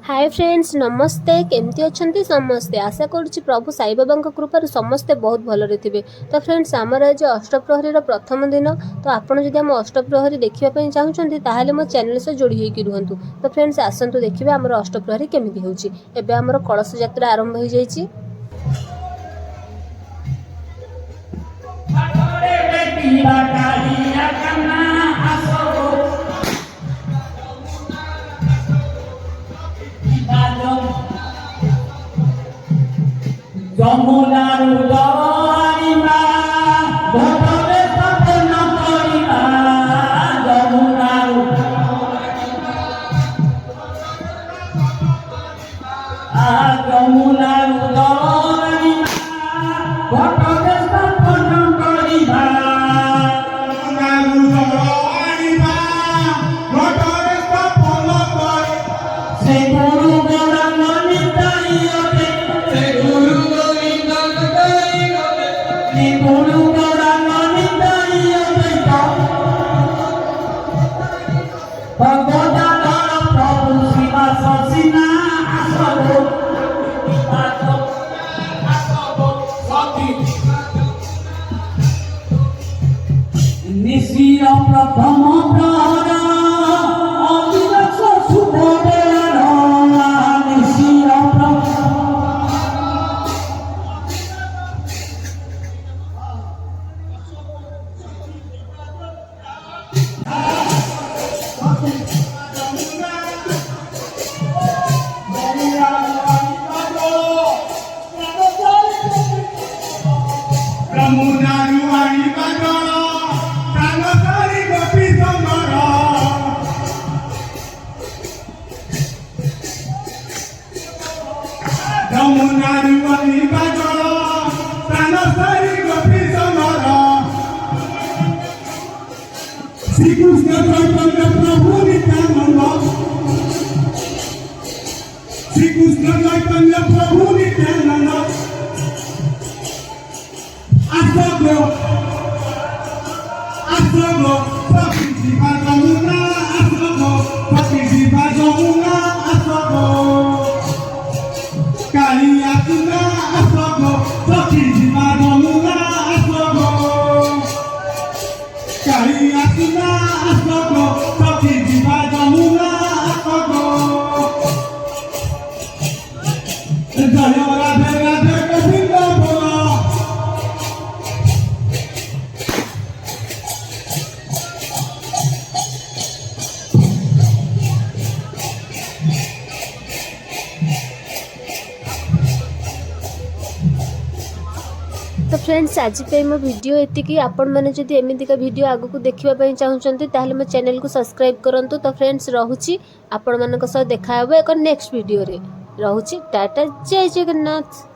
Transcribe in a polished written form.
Hi friends नमस्ते केमती अच्छा समस्ते आशा करुच्ची प्रभु साई बाबा कृपार समस्ते बहुत भलरे थे। तो फ्रेंड्स आमर आज अष्टप्रहरी प्रथम दिन तो आपड़ जब आम अष्टप्रहरी देखापी चाहूँगी ताहले मो चैनल से जोड़ी होगी रुहतु। तो फ्रेंड्स आसतु देखिए आमर अष्टप्रहरी केमी होबे आमर कलश यात्रा आरंभ हो जाए। যমুনার উদরিমা ঘটরে স্থাপন করিবা যমুনার যমুনার উদরিমা ঘটরে স্থাপন করিবা যমুনার উদরিমা ঘটরে স্থাপন করি সে গুরু গৌরাঙ্গ নিতাইয়তে সে গুরু प्रथम प्रहर अविनाश सुभदेर निशिर श्रीकृष्ण चैतन्य प्रभु नित्यानंद श्रीकृष्ण चैतन्य प्रभु नित्यानंद आसगो सती शिवा जमुना आसगो सती शिवा जमुना आसगो कालिया तुना आसगो सती शिवा जमुना आसगो कालिया तुना आसगो सती शिवा जमुना आसगो जय राधे राधे गोविंद बोलो। तो फ्रेंड्स आज मो वीडियो एतिकी आपण मैंने जदि एमितिका वीडियो आगु को देखिबा चाहूँगी ताहले मो चैनल को सब्सक्राइब करंतु। तो फ्रेंड्स रहुची आपण मानक सह देखा हेबो एक नेक्स्ट वीडियो रे रहुची टाटा जय जगन्नाथ।